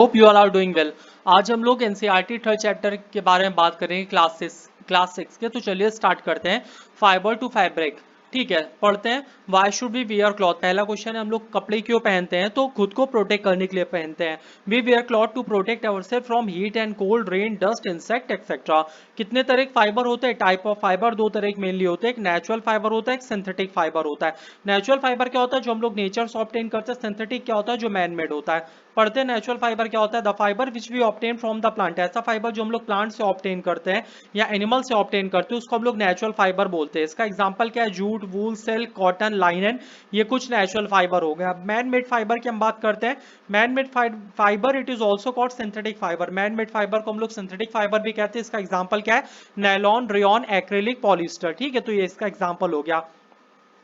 Hope you all are doing well. आज हम लोग एनसीईआरटी थर्ड चैप्टर के बारे में बात करेंगे क्लास सिक्स के। तो चलिए स्टार्ट करते हैं। फाइबर टू फैब्रिक, ठीक है, पढ़ते हैं। Why should be wear cloth, पहला क्वेश्चन है हम लोग कपड़े क्यों पहनते हैं, तो खुद को प्रोटेक्ट करने के लिए पहनते हैं। We wear cloth to protect ourself from heat and cold, rain, dust, insect etcetera. कितने तरह के फाइबर होते हैं? टाइप ऑफ फाइबर दो तरह के मेनली होते हैं, एक नेचुरल फाइबर होता है, एक सिंथेटिक फाइबर होता है। नेचुरल फाइबर क्या होता है? जो हम लोग नेचर से ऑब्टेन करते हैं। सिंथेटिक क्या होता है? जो मैन मेड होता है। पढ़ते हैं नेचुरल फाइबर क्या होता है। The fibre which we obtain from the plant, ऐसा फाइबर जो हम लोग प्लांट से ऑब्टेन करते हैं या एनिमल से ऑब्टेन करते हैं, उसको हम लोग नेचुरल फाइबर बोलते हैं। इसका एग्जांपल क्या है? जूट, वूल, सिल्क, कॉटन, लाइनन, ये कुछ नेचुरल फाइबर हो गया। मैन मेड फाइबर की हम बात करते हैं। Man made fibre it is also called synthetic fibre. Man made fibre को हम लोग सिंथेटिक फाइबर भी कहते हैं। इसका एग्जाम्पल क्या है? नायलॉन, रेयॉन, एक्रेलिक, पॉलिस्टर, ठीक है, तो ये इसका एग्जाम्पल हो गया।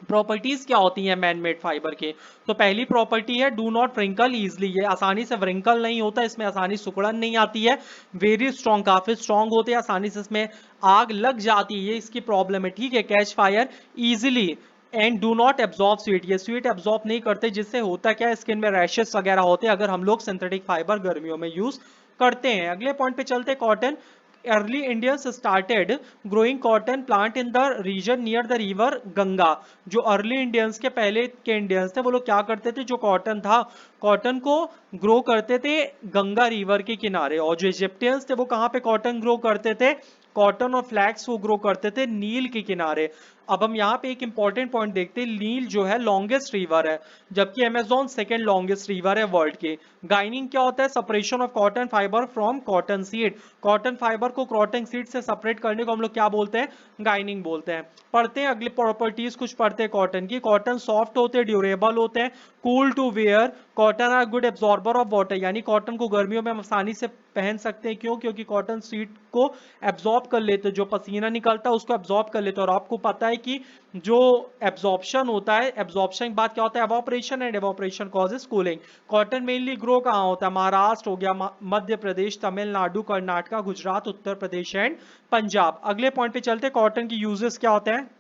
प्रॉपर्टीज क्या होती हैं मैन मेड फाइबर के? तो पहली प्रॉपर्टी है डू नॉट व्रिंकल इजली, ये आसानी से व्रिंकल नहीं होता, इसमें आसानी सिकुड़न नहीं आती है। वेरी स्ट्रॉन्ग, काफी स्ट्रॉन्ग होते हैं, आसानी से इसमें आग लग जाती है, ये इसकी प्रॉब्लम है, ठीक है। Catch fire easily and do not absorb sweet, ये स्वीट एब्जॉर्ब नहीं करते, जिससे होता क्या है? स्किन में रैशेस वगैरह होते हैं अगर हम लोग सिंथेटिक फाइबर गर्मियों में यूज करते हैं। अगले पॉइंट पे चलते हैं। Cotton, early Indians started growing cotton plant in the region near the river Ganga. जो अर्ली इंडियंस के पहले के इंडियंस थे वो लोग क्या करते थे? जो कॉटन था, कॉटन को ग्रो करते थे गंगा रिवर के किनारे। और जो इजिप्टियंस थे वो कहाँ पे कॉटन ग्रो करते थे? कॉटन और फ्लैक्स को ग्रो करते थे नील के किनारे। अब हम यहाँ पे एक इंपॉर्टेंट पॉइंट देखते हैं। नील जो है लॉन्गेस्ट रिवर है, जबकि अमेजोन सेकेंड लॉन्गेस्ट रिवर है वर्ल्ड की। गाइनिंग क्या होता है? Separation of cotton fibre from cotton seed, cotton fibre को कॉटन सीड से सेपरेट करने को हम लोग क्या बोलते हैं? गाइनिंग बोलते हैं। पढ़ते हैं अगले प्रॉपर्टीज कुछ पढ़ते हैं कॉटन की। कॉटन सॉफ्ट होते हैं, ड्यूरेबल होते हैं, cool to wear, cotton are good absorber of water, यानी कॉटन को गर्मियों में हम आसानी से पहन सकते हैं। क्यों? क्योंकि कॉटन सीड को एब्जॉर्ब कर लेते हैं, जो पसीना निकलता है उसको एब्जॉर्ब कर लेते हैं। और आपको पता है कि जो एब्जॉर्प्शन होता है, एब्जॉर्प्शन के बाद क्या होता है? Evaporation, and evaporation causes cooling. Cotton mainly grow कहाँ होता है? महाराष्ट्र हो गया, मध्य प्रदेश, तमिलनाडु, कर्नाटका, गुजरात, उत्तर प्रदेश एंड पंजाब। अगले पॉइंट पे चलते हैं। कॉटन की यूजेस क्या होते हैं?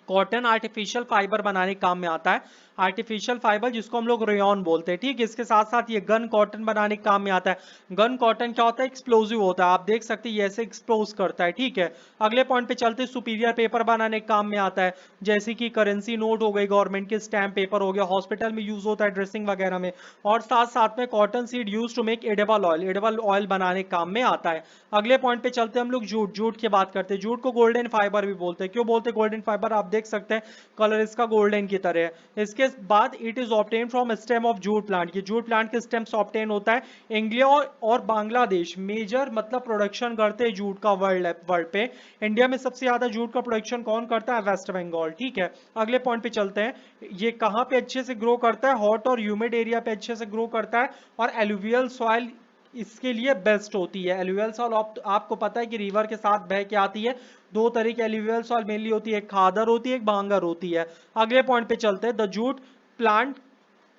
कॉटन आर्टिफिशियल फाइबर बनाने के काम में आता है। आर्टिफिशियल फाइबर जिसको हम लोग रेयॉन बोलते हैं, ठीक है। इसके साथ साथ ये गन कॉटन बनाने के काम में आता है। गन कॉटन क्या होता है? एक्सप्लोजिव होता है, आप देख सकते हैं ये ऐसे एक्सप्लोज करता है, ठीक है। अगले पॉइंट पे चलते हैं। सुपीरियर पेपर बनाने के काम में आता है, जैसे कि करेंसी नोट हो गई, गवर्नमेंट के स्टैम्प पेपर हो गया, हॉस्पिटल में यूज होता है ड्रेसिंग वगैरह में। और साथ साथ में cotton seed use to make edible oil, edible oil बनाने के काम में आता है। अगले पॉइंट पे चलते हैं हम लोग। जूट, जूट की बात करते हैं। जूट को गोल्डन फाइबर भी बोलते हैं। क्यों बोलते हैं गोल्डन फाइबर? आप देख सकते हैं कलर इसका गोल्डन की तरह है। इसके बाद it is obtain from stem of jute plant, ये जूट प्लांट के स्टेम से ऑब्टेन होता है। इंडिया और बांग्लादेश मेजर मतलब प्रोडक्शन करते हैं जूट का वर्ल्ड पे। इंडिया में सबसे ज्यादा जूट का प्रोडक्शन कौन करता है? वेस्ट बंगाल, ठीक है। अगले पॉइंट पे चलते हैं। ये कहां पे अच्छे से ग्रो करता है? हॉट और ह्यूमिड एरिया पे अच्छे से ग्रो करता है। और एलुवियल सॉइल इसके लिए बेस्ट होती है। एलुवियल सॉइल आपको पता है कि रिवर के साथ बह के आती है। दो तरह की एलुवियल सॉइल मेनली होती है, एक खादर होती है, एक भांगर होती है। अगले पॉइंट पे चलते हैं। The jute plant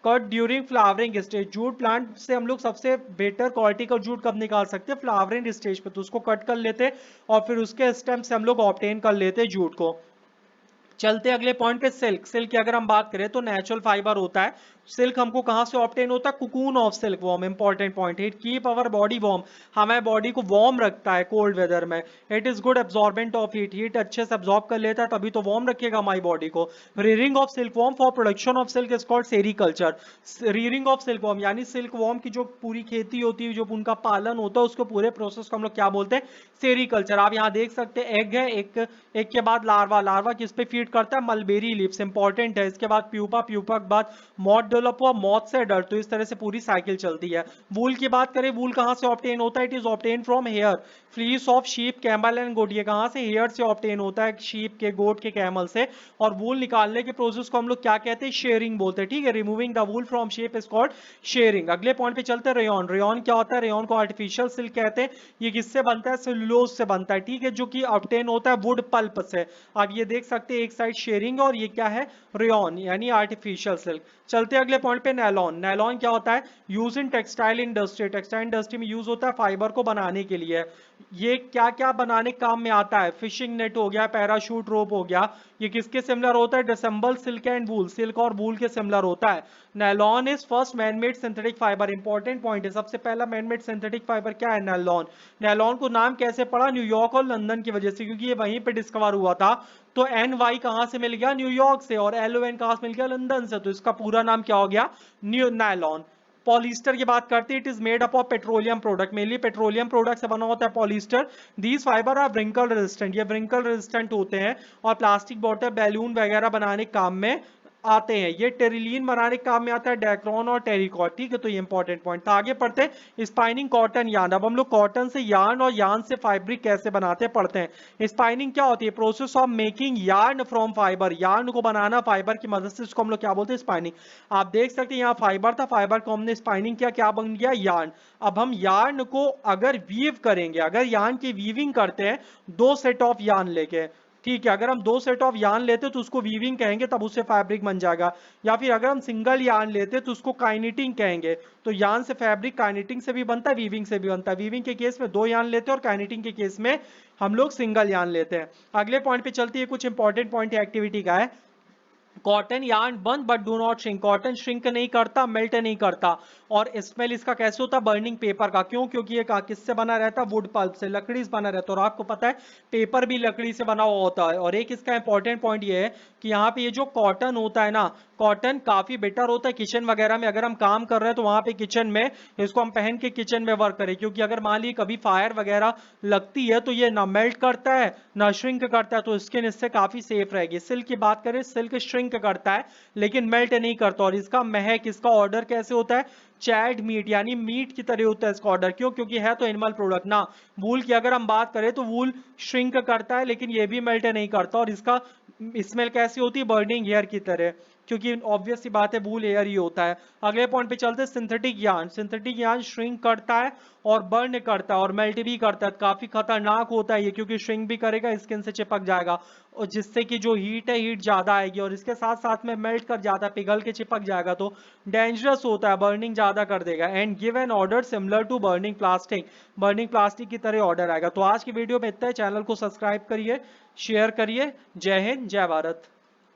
cut during flowering stage, jute plant से हम लोग सबसे बेटर क्वालिटी का जूट कब निकाल सकते हैं? फ्लावरिंग स्टेज पे, तो उसको कट कर लेते हैं और फिर उसके स्टेम से हम लोग ऑब्टेन कर लेते हैं जूट को। चलते अगले पॉइंट पे। सिल्क, सिल्क की अगर हम बात करें तो नेचुरल फाइबर होता है। सिल्क हमको कहां से ऑब्टेन होता है? Cocoon of silk worm, important point. It keep our body warm, हमारे बॉडी को वार्म रखता है कोल्ड वेदर में। It is good absorbent of heat, heat अच्छे से एब्जॉर्ब कर लेता है, तभी तो वार्म रखेगा हमारी बॉडी को। Rearing of silk worm for production of silk is called sericulture. Rearing of silk worm यानी सिल्क वॉर्म की जो पूरी खेती होती है, जो उनका पालन होता है, उसको पूरे प्रोसेस को हम लोग क्या बोलते हैं? सेरीकल्चर। आप यहाँ देख सकते हैं एग है, एक के बाद लार्वा, लार्वा किस पे फीड करता है? मलबेरी लीव्स, इंपॉर्टेंट है। इसके बाद प्यूपा, प्यूपा के बाद मॉथ डेवलप हुआ, मॉथ से डर, तो इस तरह से पूरी साइकिल चलती है। वूल की बात करें, वूल कहां से ऑब्टेन होता है? It is obtain from hair, fleece of sheep, camel and goat. ये कहां से? हेयर से ऑब्टेन होता है, शीप के, गोट के, कैमल से। और वूल निकालने के प्रोसेस को हम लोग क्या कहते हैं? शेयरिंग बोलते हैं, ठीक है। Removing the wool from shape is called sharing. अगले पॉइंट पे चलते हैं। रेयॉन, रेयॉन क्या होता है? रेयॉन को आर्टिफिशियल सिल्क कहते हैं। ये किससे बनता है? सेलुलोज से बनता है, ठीक है, जो कि ऑब्टेन होता है वुड पल्प से। आप ये देख सकते हैं एक साइड शेयरिंग और ये क्या है? रेयॉन यानी आर्टिफिशियल सिल्क। चलते अगले अगले पॉइंट पे नायलॉन। नायलॉन क्या होता है? Use in textile industry, textile industry में यूज होता है फाइबर को बनाने के लिए। ये क्या क्या बनाने के काम में आता है? फिशिंग नेट हो गया, पैराशूट रोप हो गया। ये किसके सिमिलर होता है? Disassemble silk and wool, silk और वूल के सिमिलर होता है। Nylon is first manmade synthetic fibre. Important point है, सबसे पहला मैनमेड सिंथेटिक फाइबर क्या है? नायलॉन। नायलॉन को नाम कैसे पड़ा? न्यूयॉर्क और लंदन की वजह से, क्योंकि ये वहीं पे डिस्कवर हुआ था। तो एन वाई कहां से मिल गया? न्यूयॉर्क से। और एल ओ एन कहां से मिल गया? लंदन से। तो इसका पूरा नाम क्या हो गया? नायलॉन। पॉलिस्टर की बात करते हैं, it is made up of petroleum product, mainly petroleum product से बना होता है polyester. These fibre are wrinkle resistant, ये व्रिंकल रेजिस्टेंट होते हैं और प्लास्टिक बॉटल, बैलून वगैरह बनाने के काम में आते हैं। ये टेरिलीन बनाने के काम में आता है, डेक्रॉन और टेरिकॉट। ठीक है, तो ये इंपॉर्टेंट पॉइंट था। आगे पढ़ते हैं स्पाइनिंग कॉटन यार्न। अब हम लोग कॉटन से यार्न और यार्न से फैब्रिक कैसे बनाते हैं पढ़ते हैं। स्पाइनिंग क्या होती है? Process of making yarn from fibre, yarn को बनाना फाइबर की मदद से, इसको हम लोग क्या बोलते हैं? स्पाइनिंग। आप देख सकते हैं यहाँ फाइबर था, फाइबर को हमने स्पाइनिंग किया, क्या बन गया? यार्न। अब हम यार्न को अगर वीव करेंगे, अगर यार्न की वीविंग करते हैं दो सेट ऑफ यार्न लेके, ठीक है, अगर हम दो सेट ऑफ यार्न लेते तो उसको वीविंग कहेंगे, तब उससे फैब्रिक बन जाएगा। या फिर अगर हम सिंगल यार्न लेते तो उसको काइनेटिंग कहेंगे। तो यार्न से फैब्रिक काइनेटिंग से भी बनता है, वीविंग से भी बनता है। वीविंग के केस में दो यार्न लेते हैं और काइनेटिंग के केस में हम लोग सिंगल यार्न लेते हैं। अगले पॉइंट पे चलती है, कुछ इंपॉर्टेंट पॉइंट एक्टिविटी का है। Cotton yarn burn but do not shrink, cotton shrink नहीं करता, मेल्ट नहीं करता। और स्मेल इसका कैसे होता है? बर्निंग पेपर का। क्यों? क्योंकि ये किससे बना रहता है? वुड पल्प से, लकड़ी से बना रहता है। और आपको पता है पेपर भी लकड़ी से बना हुआ होता है। और एक इसका इंपॉर्टेंट पॉइंट ये है कि यहाँ पे ये जो कॉटन होता है ना, कॉटन काफी बेटर होता है किचन वगैरह में। अगर हम काम कर रहे हैं तो वहां पे किचन में इसको हम पहन के किचन में वर्क करें, क्योंकि अगर मान ली कभी फायर वगैरह लगती है तो ये ना मेल्ट करता है ना श्रिंक करता है, तो स्किन इससे काफी सेफ रहेगी। सिल्क की बात करें, सिल्क श्रिंक करता है लेकिन मेल्ट नहीं करता। और इसका महक, इसका ऑर्डर कैसे होता है? चैड मीट, यानी मीट की तरह होता है इसका ऑर्डर। क्यों? क्योंकि है तो एनिमल प्रोडक्ट ना। वूल की अगर हम बात करें तो वूल श्रिंक करता है लेकिन ये भी मेल्ट नहीं करता। और इसका स्मेल कैसी होती है? बर्निंग एयर की तरह, क्योंकि ऑब्वियस सी बात है वूल एयर ही होता है। अगले पॉइंट पे चलते हैं, synthetic yarn. Synthetic yarn shrink करता है और बर्न करता है और मेल्ट भी करता है। काफी खतरनाक होता है ये, क्योंकि श्रिंक भी करेगा, स्किन से चिपक जाएगा और जिससे कि जो हीट है, हीट ज्यादा आएगी और इसके साथ साथ में मेल्ट कर जाता है, पिघल के चिपक जाएगा, तो डेंजरस होता है, बर्निंग ज्यादा कर देगा। And give an order similar to burning plastic, burning plastic की तरह ऑर्डर आएगा। तो आज की वीडियो में इतना है, चैनल को सब्सक्राइब करिए, शेयर करिए। जय हिंद, जय भारत।